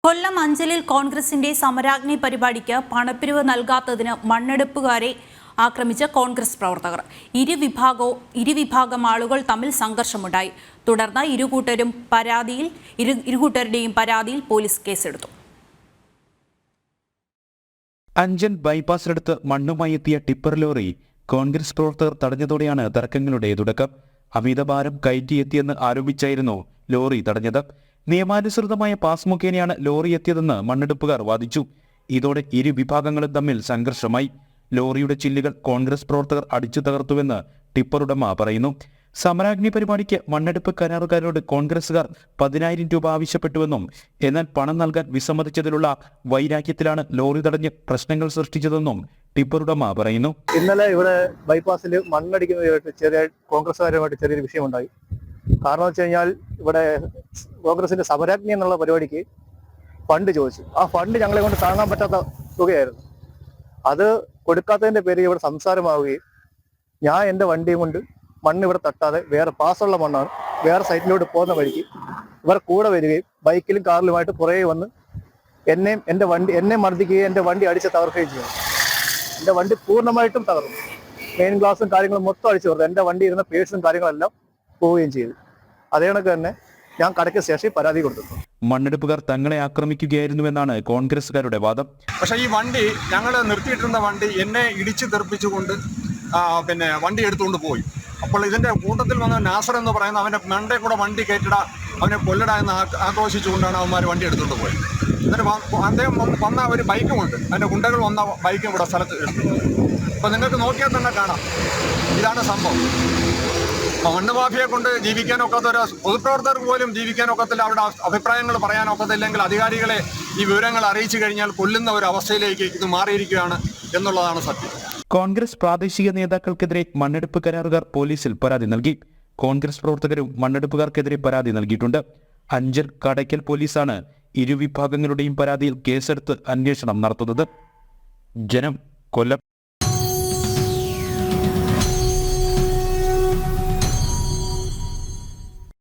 കൊല്ലം അഞ്ചലിൽ കോൺഗ്രസിന്റെ സമരാഗ്നി പരിപാടിക്ക് പണപ്പിരിവ് നൽകാത്തതിന് മണ്ണെടുപ്പുകാരെ ആക്രമിച്ച കോൺഗ്രസ് പ്രവർത്തകർ. ഇരുവിഭാഗം ആളുകൾ തമ്മിൽ സംഘർഷമുണ്ടായി. തുടർന്ന് ഇരുകൂട്ടരുടെയും പരാതിയിൽ പോലീസ് കേസെടുത്തു. അഞ്ചൽ ബൈപ്പാസിനടുത്ത് മണ്ണുമായി എത്തിയ ടിപ്പർ ലോറി കോൺഗ്രസ് പ്രവർത്തകർ തടഞ്ഞതോടെയാണ് തർക്കങ്ങളുടെ തുടക്കം. അമിതഭാരം കയറ്റിയെത്തിയെന്ന് ആരോപിച്ചായിരുന്നു ലോറി തടഞ്ഞത്. നിയമാനുസൃതമായ പാസ് മുഖേനയാണ് ലോറി എത്തിയതെന്ന് മണ്ണെടുപ്പുകാർ വാദിച്ചു. ഇതോടെ ഇരുവിഭാഗങ്ങളും തമ്മിൽ സംഘർഷമായി. ലോറിയുടെ ചില്ലുകൾ കോൺഗ്രസ് പ്രവർത്തകർ അടിച്ചു തകർത്തുവെന്ന് ടിപ്പർ ഉടമ പറയുന്നു. സമരാഗ്നി പരിപാടിക്ക് മണ്ണെടുപ്പ് കരാറുകാരോട് കോൺഗ്രസുകാർ 10,000 രൂപ ആവശ്യപ്പെട്ടുവെന്നും എന്നാൽ പണം നൽകാൻ വിസമ്മതിച്ചതിലുള്ള വൈരാഗ്യത്തിലാണ് ലോറി തടഞ്ഞ് പ്രശ്നങ്ങൾ സൃഷ്ടിച്ചതെന്നും ടിപ്പർ ഉടമ പറയുന്നു. ഇന്നലെ ഇവിടെ ബൈപ്പാസിൽ മണ്ണടിക്കുന്നതായിട്ട് കോൺഗ്രസുകാരുമായിട്ട് ചെറിയൊരു വിഷയമുണ്ടായി. കാരണം വെച്ച് കഴിഞ്ഞാൽ ഇവിടെ കോൺഗ്രസിന്റെ സമരാഗ്നി എന്നുള്ള പരിപാടിക്ക് ഫണ്ട് ചോദിച്ചു. ആ ഫണ്ട് ഞങ്ങളെ കൊണ്ട് താങ്ങാൻ പറ്റാത്ത തുകയായിരുന്നു. അത് കൊടുക്കാത്തതിന്റെ പേരിൽ ഇവിടെ സംസാരമാവുകയും ഞാൻ എൻ്റെ വണ്ടിയും കൊണ്ട് മണ്ണ് ഇവിടെ തട്ടാതെ വേറെ പാസ്സുള്ള മണ്ണാണ് വേറെ സൈറ്റിലോട്ട് പോകുന്ന വഴിക്ക് ഇവർ കൂടെ വരികയും ബൈക്കിലും കാറിലുമായിട്ട് പുറകെ വന്ന് എന്നെ മർദ്ദിക്കുകയും എൻ്റെ വണ്ടി അടിച്ച് തകർക്കുകയും ചെയ്തു. എൻ്റെ വണ്ടി പൂർണ്ണമായിട്ടും തകർന്നു. മെയിൻ ഗ്ലാസും കാര്യങ്ങളും മൊത്തം അടിച്ചു തകർന്നു. എൻ്റെ വണ്ടി ഇരുന്ന പേഴ്സും കാര്യങ്ങളെല്ലാം പോവുകയും ചെയ്തു. അതേ കണക്ക് തന്നെ ഞാൻ കടയ്ക്ക് സ്റ്റേഷനിൽ പരാതി കൊടുത്തു. മണ്ണെടുപ്പുകാർ തങ്ങളെ ആക്രമിക്കുകയായിരുന്നുവെന്നാണ് കോൺഗ്രസുകാരുടെ വാദം. പക്ഷേ ഈ വണ്ടി ഞങ്ങൾ നിർത്തിയിട്ടിരുന്ന വണ്ടി എന്നെ ഇടിച്ചു തെറിപ്പിച്ചുകൊണ്ട് വണ്ടി എടുത്തുകൊണ്ട് പോയി. അപ്പോൾ ഇതിന്റെ കൂട്ടത്തിൽ വന്ന നാസർ എന്ന് പറയുന്ന അവന്റെ മണ്ടേ കൂടെ വണ്ടി കയറ്റിട അവനെ കൊല്ലട എന്ന് ആക്രോശിച്ചുകൊണ്ടാണ് അവന്മാർ വണ്ടി എടുത്തുകൊണ്ട് പോയത്. എന്നിട്ട് അദ്ദേഹം വന്ന ഒരു ബൈക്കുമുണ്ട്, അതിന്റെ ഗുണ്ടകൾ വന്ന ബൈക്കും ഇവിടെ സ്ഥലത്ത് എടുത്തു. അപ്പോൾ നിങ്ങൾക്ക് നോക്കിയാൽ തന്നെ കാണാം, ഇതാണ് സംഭവം. മണ്ണ് മാഫിയെ കൊണ്ട് ജീവിക്കാനൊക്കാത്ത ഒരു പൊതുപ്രവർത്തകർക്ക് പോലും ജീവിക്കാനൊക്കത്തില്ല. അവരുടെ അഭിപ്രായങ്ങൾ പറയാനൊക്കത്തില്ലെങ്കിൽ അധികാരികളെ ഈ വിവരങ്ങൾ അറിയിച്ചു കഴിഞ്ഞാൽ കൊല്ലുന്ന ഒരു അവസ്ഥയിലേക്ക് ഇത് മാറിയിരിക്കുകയാണ് എന്നുള്ളതാണ് സത്യം. കോൺഗ്രസ് പ്രാദേശിക നേതാക്കൾക്കെതിരെ മണ്ണെടുപ്പ് കരാറുകാർ പോലീസിൽ പരാതി നൽകി. കോൺഗ്രസ് പ്രവർത്തകരും മണ്ണെടുപ്പുകാർക്കെതിരെ പരാതി നൽകിയിട്ടുണ്ട്. അഞ്ചൽ കടയ്ക്കൽ പോലീസാണ് ഇരുവിഭാഗങ്ങളുടെയും പരാതിയിൽ കേസെടുത്ത് അന്വേഷണം നടത്തുന്നത്. ജനം, കൊല്ലം.